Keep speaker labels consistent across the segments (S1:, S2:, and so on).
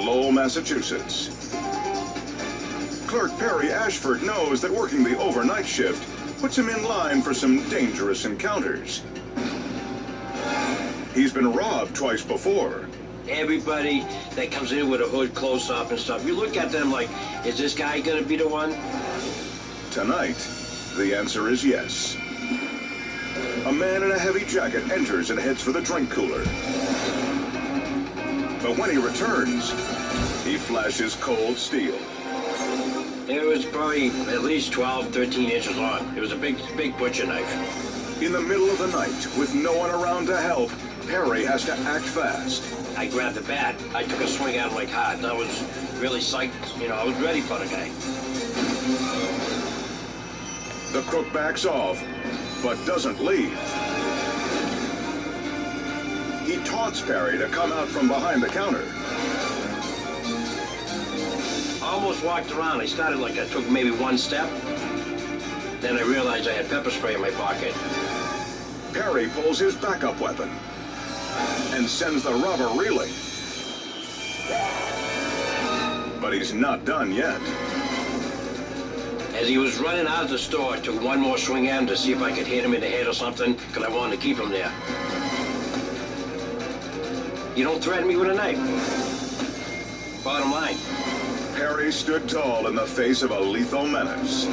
S1: Lowell, Massachusetts. Clerk Perry Ashford knows that working the overnight shift puts him in line for some dangerous encounters. He's been robbed twice before.
S2: Everybody that comes in with a hood close up and stuff, you look at them like, is this guy gonna be the one?
S1: Tonight, the answer is yes. A man in a heavy jacket enters and heads for the drink cooler. But when he returns, he flashes cold steel.
S2: It was probably at least 12, 13 inches long. It was a big butcher knife.
S1: In the middle of the night, with no one around to help, Perry has to act fast.
S2: I grabbed the bat. I took a swing at him like hot, and I was really psyched. You know, I was ready for the guy.
S1: The crook backs off, but doesn't leave. He taunts Perry to come out from behind the counter.
S2: I almost walked around. I started like I took maybe one step. Then I realized I had pepper spray in my pocket.
S1: Perry pulls his backup weapon and sends the robber reeling. But he's not done yet.
S2: As he was running out of the store, I took one more swing at him to see if I could hit him in the head or something, because I wanted to keep him there. You don't threaten me with a knife. Bottom line.
S1: Perry stood tall in the face of a lethal menace.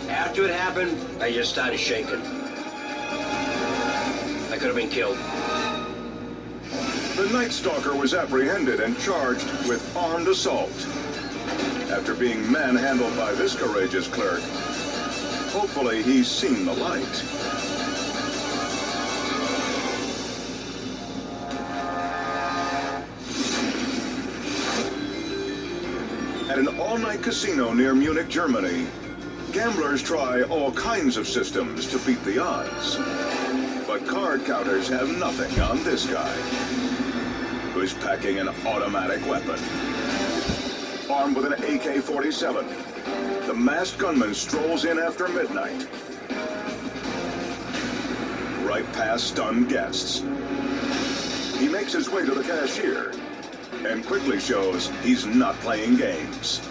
S2: After it happened, I just started shaking. I could have been killed.
S1: The Night Stalker was apprehended and charged with armed assault. After being manhandled by this courageous clerk, hopefully he's seen the light. At an all-night casino near Munich, Germany, gamblers try all kinds of systems to beat the odds. But card counters have nothing on this guy, who's packing an automatic weapon. Armed with an AK-47, the masked gunman strolls in after midnight, right past stunned guests. He makes his way to the cashier and quickly shows he's not playing games.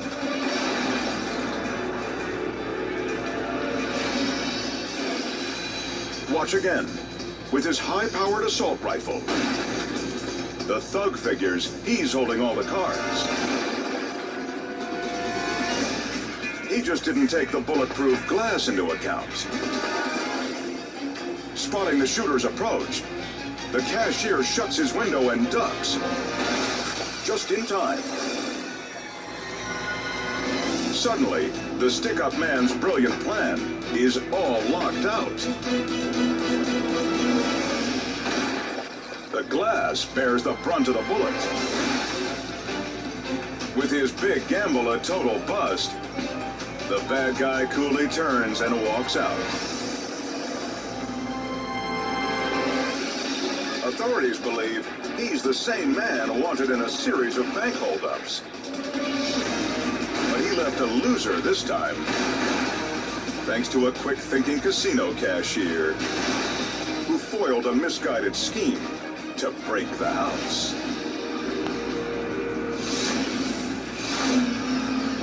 S1: Watch again. With his high-powered assault rifle, the thug figures he's holding all the cards. He just didn't take the bulletproof glass into account. Spotting the shooter's approach, the cashier shuts his window and ducks. Just in time. Suddenly, the stick-up man's brilliant plan is all locked out. The glass bears the brunt of the bullet. With his big gamble a total bust, the bad guy coolly turns and walks out. Authorities believe he's the same man wanted in a series of bank holdups. But he left a loser this time, thanks to a quick-thinking casino cashier who foiled a misguided scheme to break the house.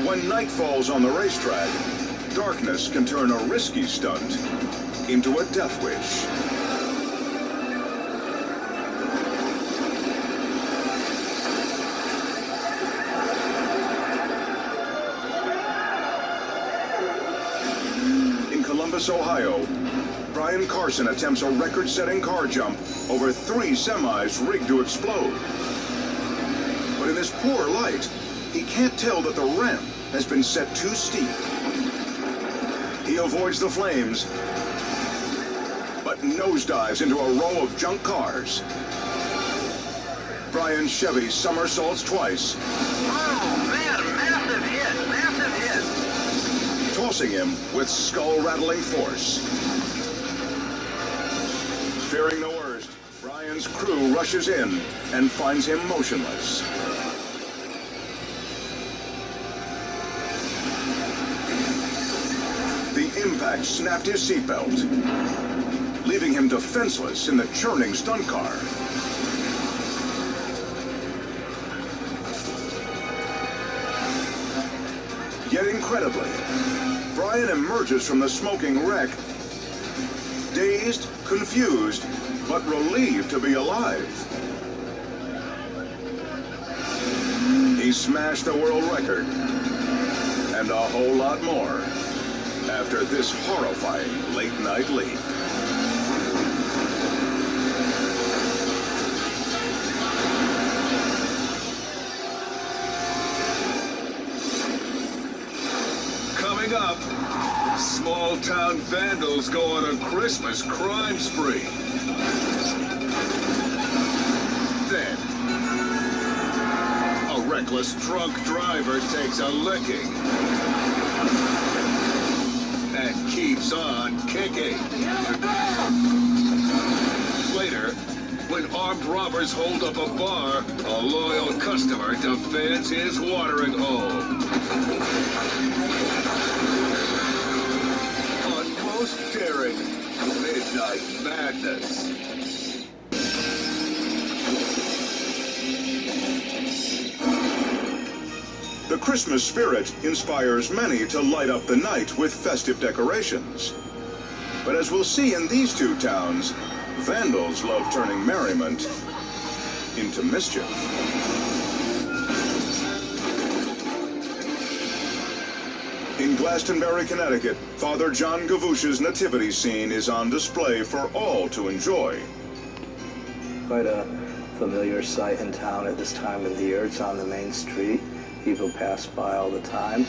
S1: When night falls on the racetrack, darkness can turn a risky stunt into a death wish. In Columbus, Ohio, Brian Carson attempts a record-setting car jump over 3 semis rigged to explode. But in this poor light, he can't tell that the ramp has been set too steep. He avoids the flames, but nosedives into a row of junk cars. Brian's Chevy somersaults twice.
S3: Oh, man, massive hit,
S1: Tossing him with skull-rattling force. Fearing the worst, Brian's crew rushes in and finds him motionless. The impact snapped his seatbelt, leaving him defenseless in the churning stunt car. Yet incredibly, Brian emerges from the smoking wreck, dazed, confused, but relieved to be alive. He smashed the world record, and a whole lot more, after this horrifying late-night leap.
S4: Coming up, small-town vandals go on a Christmas crime spree. Then, a reckless drunk driver takes a licking and keeps on kicking. Later, when armed robbers hold up a bar, a loyal customer defends his watering hole. On most daring Midnight Madness.
S1: The Christmas spirit inspires many to light up the night with festive decorations. But as we'll see in these two towns, vandals love turning merriment into mischief. In Glastonbury, Connecticut, Father John Gavush's nativity scene is on display for all to enjoy.
S5: Quite a familiar sight in town at this time of the year. It's on the main street. People pass by all the time.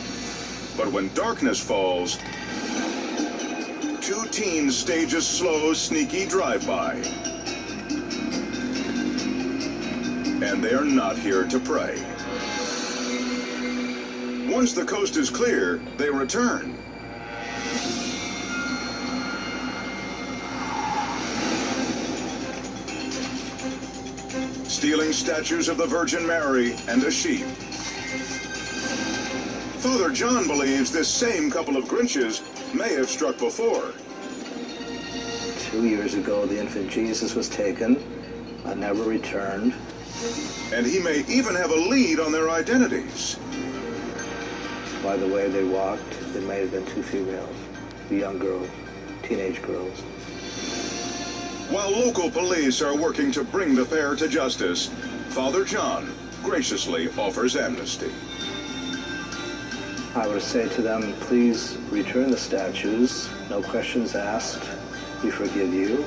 S1: But when darkness falls, two teens stage a slow, sneaky drive-by. And they're not here to pray. Once the coast is clear, they return. Stealing statues of the Virgin Mary and a sheep. Father John believes this same couple of Grinches may have struck before.
S5: 2 years ago, the infant Jesus was taken, never returned.
S1: And he may even have a lead on their identities.
S5: By the way they walked, it may have been two females, young girls, teenage girls.
S1: While local police are working to bring the pair to justice, Father John graciously offers amnesty.
S5: I would say to them, please return the statues, no questions asked, we forgive you.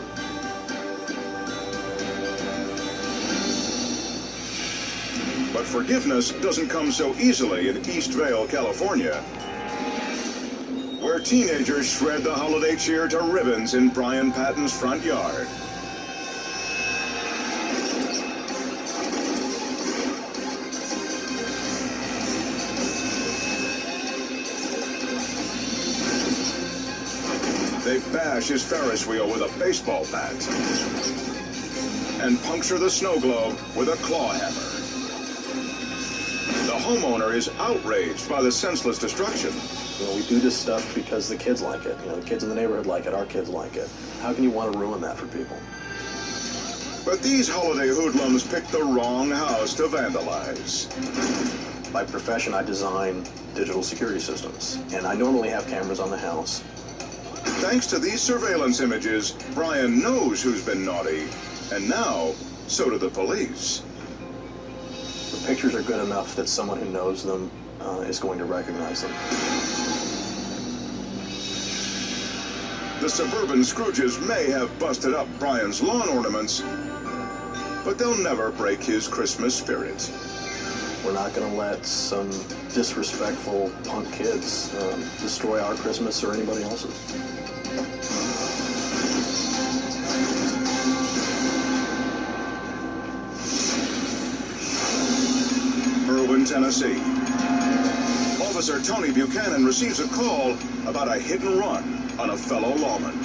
S1: But forgiveness doesn't come so easily in East Vale, California, where teenagers shred the holiday cheer to ribbons in Brian Patton's front yard. They bash his Ferris wheel with a baseball bat and puncture the snow globe with a claw hammer. The homeowner is outraged by the senseless destruction.
S6: You know, we do this stuff because the kids like it. You know, the kids in the neighborhood like it, our kids like it. How can you want to ruin that for people?
S1: But these holiday hoodlums picked the wrong house to vandalize.
S6: By profession, I design digital security systems, and I normally have cameras on the house.
S1: Thanks to these surveillance images, Brian knows who's been naughty, and now, so do the police.
S6: The pictures are good enough that someone who knows them is going to recognize them.
S1: The suburban Scrooges may have busted up Brian's lawn ornaments, but they'll never break his Christmas spirit.
S6: We're not going to let some disrespectful punk kids destroy our Christmas or anybody else's.
S1: Berwyn, Tennessee. Officer Tony Buchanan receives a call about a hit and run on a fellow lawman.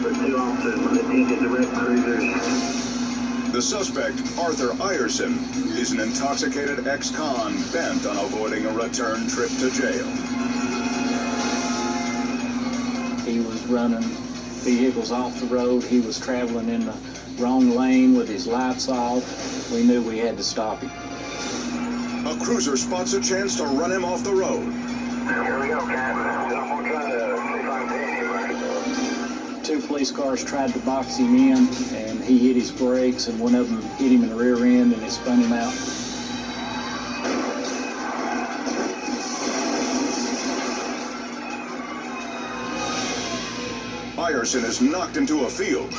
S3: The two officers on the taken direct cruisers.
S1: The suspect, Arthur Ierson, is an intoxicated ex-con bent on avoiding a return trip to jail.
S7: He was running vehicles off the road. He was traveling in the wrong lane with his lights off. We knew we had to stop him.
S1: A A cruiser spots a chance to run him off the road.
S3: Here we go, Captain. I'm trying to see if I can pay you.
S7: Two police cars tried to box him in, and he hit his brakes, and one of them hit him in the rear end, and it spun him out.
S1: Ryerson is knocked into a field.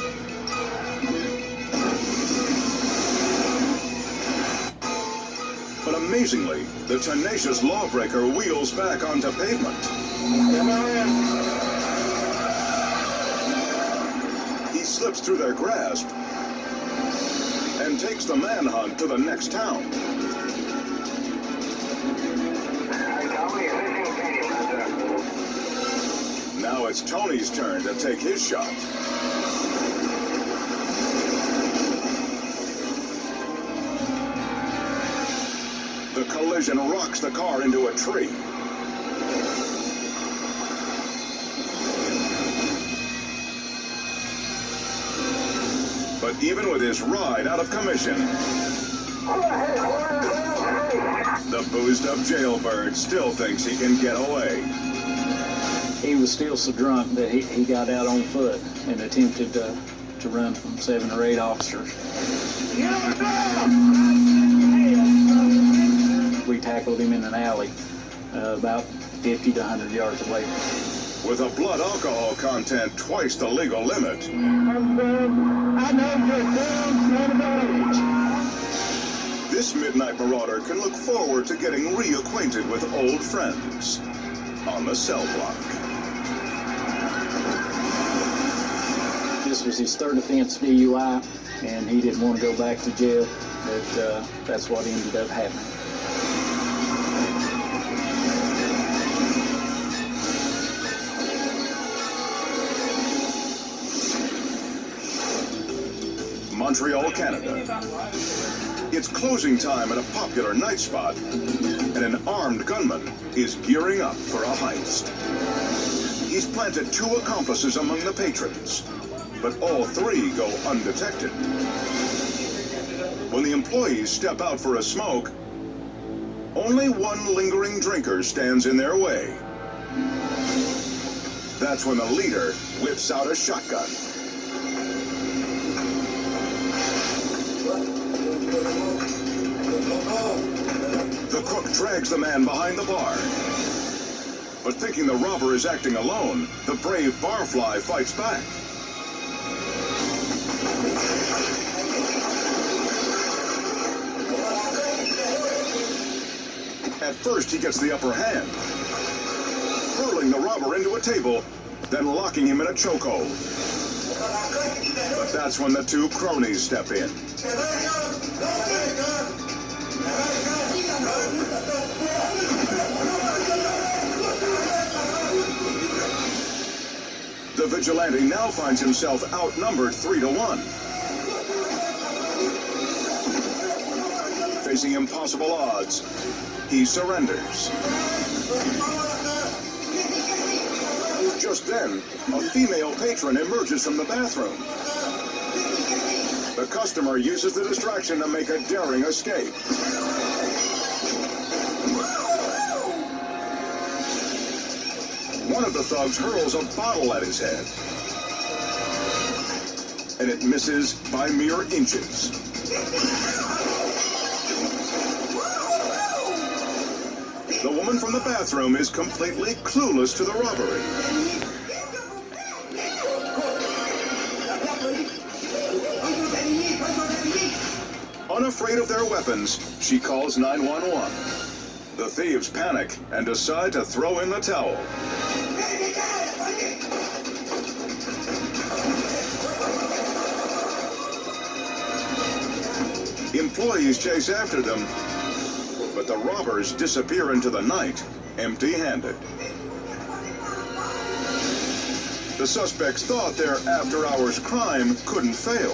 S1: But amazingly, the tenacious lawbreaker wheels back onto pavement. He slips through their grasp and takes the manhunt to the next town.
S3: Hey, Tommy, is this Canadian right there?
S1: Now it's Tony's turn to take his shot. The collision rocks the car into a tree. But even with his ride out of commission, the boozed-up jailbird still thinks he can get away.
S7: He was still so drunk that he got out on foot and attempted to run from 7 or 8 officers. We tackled him in an alley about 50 to 100 yards away.
S1: With a blood alcohol content twice the legal limit, this midnight marauder can look forward to getting reacquainted with old friends on the cell block.
S7: This was his third offense DUI, and he didn't want to go back to jail, but that's what ended up happening.
S1: Montreal, Canada. It's closing time at a popular night spot, and an armed gunman is gearing up for a heist. He's planted 2 accomplices among the patrons, but all 3 go undetected. When the employees step out for a smoke, only one lingering drinker stands in their way. That's when the leader whips out a shotgun. The crook drags the man behind the bar. But thinking the robber is acting alone, the brave barfly fights back. At first, he gets the upper hand, hurling the robber into a table, then locking him in a chokehold. But that's when the 2 cronies step in. The vigilante now finds himself outnumbered 3 to 1. Facing impossible odds, he surrenders. Just then, a female patron emerges from the bathroom. The customer uses the distraction to make a daring escape. One of the thugs hurls a bottle at his head, and it misses by mere inches. The woman from the bathroom is completely clueless to the robbery. Unafraid of their weapons, she calls 911. The thieves panic and decide to throw in the towel. Employees chase after them, but the robbers disappear into the night, empty-handed. The suspects thought their after-hours crime couldn't fail.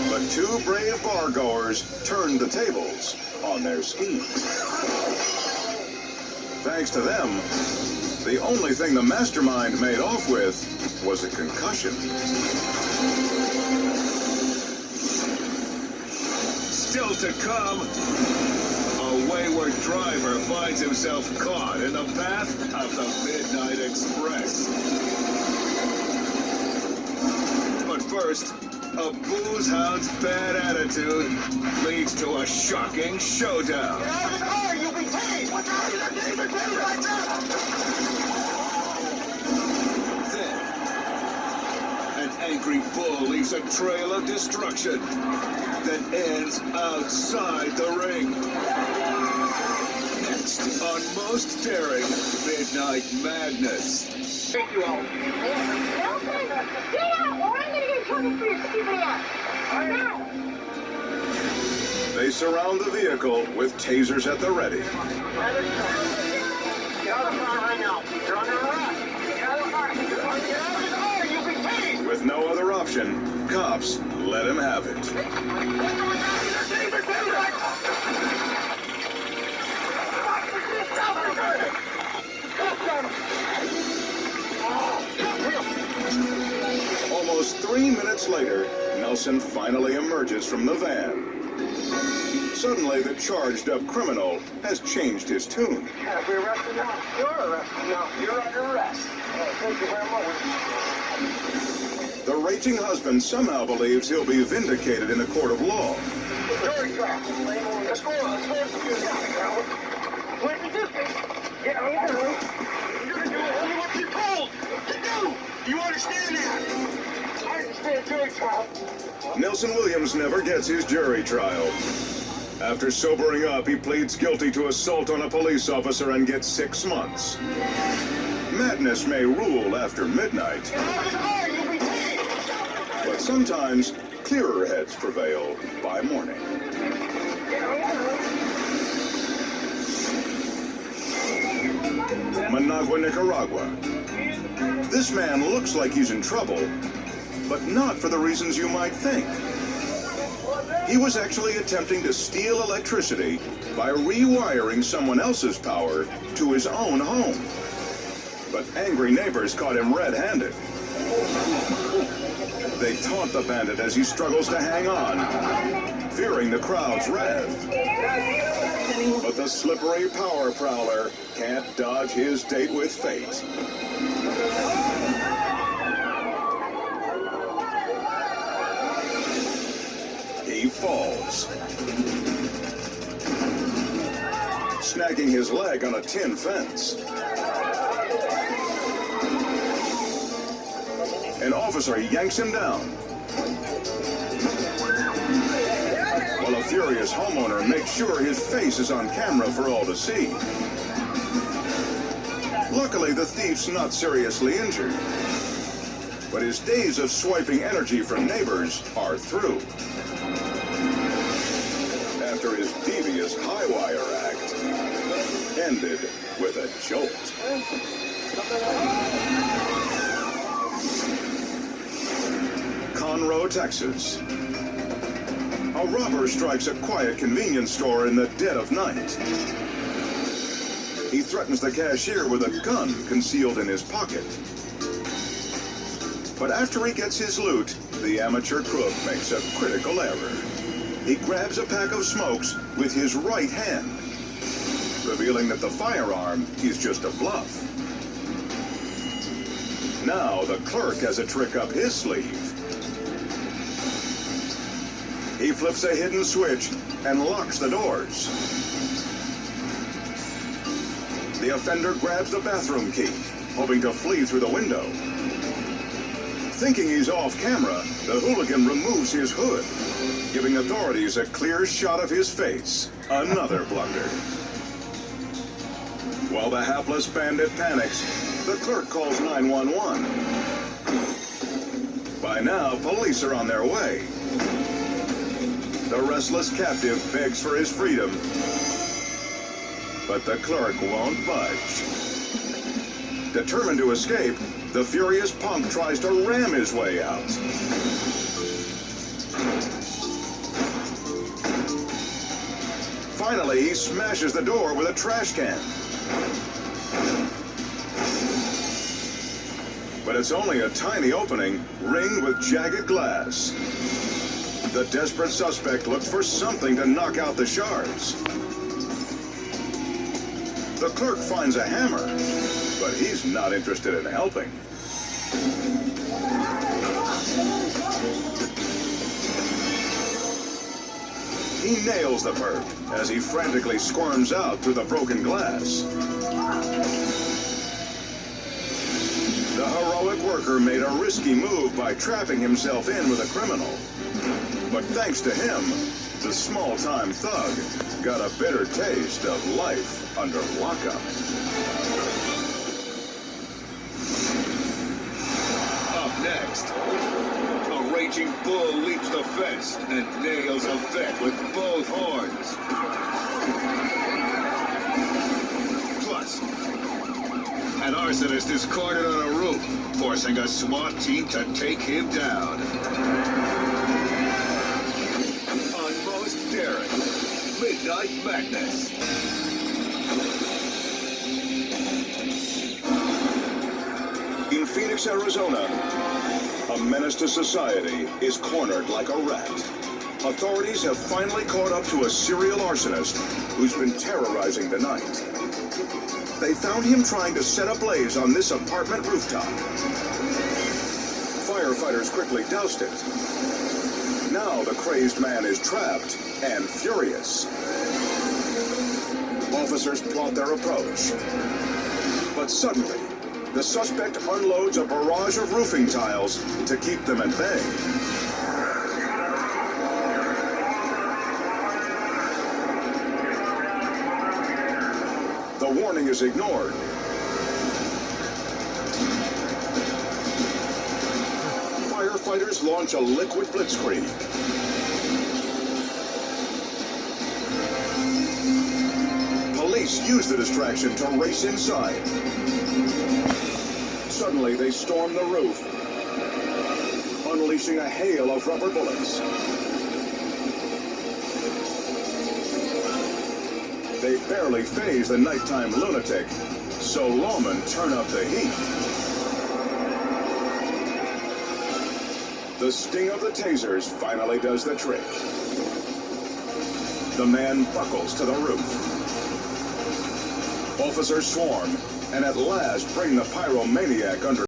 S1: But 2 brave bar-goers turned the tables on their scheme. Thanks to them, the only thing the mastermind made off with was a concussion.
S4: Still to come, wayward driver finds himself caught in the path of the Midnight Express. But first, a booze hound's bad attitude leads to a shocking showdown.
S3: Get out of the car, you'll be tased! What's wrong with your neighbor? Get right now!
S4: Then, an angry bull leaves a trail of destruction that ends outside the ring. Next on Most Daring Midnight Madness.
S3: Thank you all.
S8: Nelson, get out or I'm gonna get in trouble for your stupid ass. Now.
S1: They surround the vehicle with tasers at the ready.
S3: Get out of the car right now. You're under arrest. Get out of the car. Get out of the car, you'll be tased!
S1: With no other option, cops let him have it.
S3: What's wrong with your neighbor? Get right
S1: Almost 3 minutes later, Nelson finally emerges from the van. Suddenly, the charged-up criminal has changed his tune.
S3: Have we arrested now? You're arrested now. You're under arrest. Thank you very much.
S1: The raging husband somehow believes he'll be vindicated in a court of law.
S3: Jury trial. Let's go. Where's the distance? Get out of here. You're going to do only what you're told to do. You understand that? I understand jury trial.
S1: Nelson Williams never gets his jury trial. After sobering up, he pleads guilty to assault on a police officer and gets 6 months. Madness may rule after midnight,
S3: Get out of the car. You'll be tased.
S1: but sometimes clearer heads prevail by morning.
S3: Get out of
S1: Managua, Nicaragua. This man looks like he's in trouble, but not for the reasons you might think. He was actually attempting to steal electricity by rewiring someone else's power to his own home. But angry neighbors caught him red-handed. They taunt the bandit as he struggles to hang on, fearing the crowd's wrath. But the slippery power prowler can't dodge his date with fate. He falls, snagging his leg on a tin fence. An officer yanks him down, while a furious homeowner makes sure his face is on camera for all to see. Luckily, the thief's not seriously injured, but his days of swiping energy from neighbors are through. After his devious high-wire act ended with a jolt. Conroe, Texas. A robber strikes a quiet convenience store in the dead of night. He threatens the cashier with a gun concealed in his pocket. But after he gets his loot, the amateur crook makes a critical error. He grabs a pack of smokes with his right hand, revealing that the firearm is just a bluff. Now the clerk has a trick up his sleeve. He flips a hidden switch and locks the doors. The offender grabs the bathroom key, hoping to flee through the window. Thinking he's off camera, the hooligan removes his hood, giving authorities a clear shot of his face. Another blunder. While the hapless bandit panics, the clerk calls 911. By now, police are on their way. The restless captive begs for his freedom, but the clerk won't budge. Determined to escape, the furious punk tries to ram his way out. Finally, he smashes the door with a trash can. But it's only a tiny opening, ringed with jagged glass. The desperate suspect looks for something to knock out the shards. The clerk finds a hammer, but he's not interested in helping. He nails the perp as he frantically squirms out through the broken glass. The heroic worker made a risky move by trapping himself in with a criminal. But thanks to him, the small-time thug got a bitter taste of life under lockup.
S4: Up next, a raging bull leaps the fence and nails a vet with both horns. Plus, an arsonist is cornered on a roof, forcing a SWAT team to take him down. On Most Daring, Midnight Madness.
S1: In Phoenix, Arizona, a menace to society is cornered like a rat. Authorities have finally caught up to a serial arsonist who's been terrorizing the night. They found him trying to set a blaze on this apartment rooftop. Firefighters quickly doused it. Now the crazed man is trapped and furious. Officers plot their approach. But suddenly, the suspect unloads a barrage of roofing tiles to keep them at bay. The warning is ignored. Firefighters launch a liquid blitzkrieg. Police use the distraction to race inside. Suddenly, they storm the roof, unleashing a hail of rubber bullets. They barely faze the nighttime lunatic, so lawmen turn up the heat. The sting of the tasers finally does the trick. The man buckles to the roof. Officers swarm and at last bring the pyromaniac under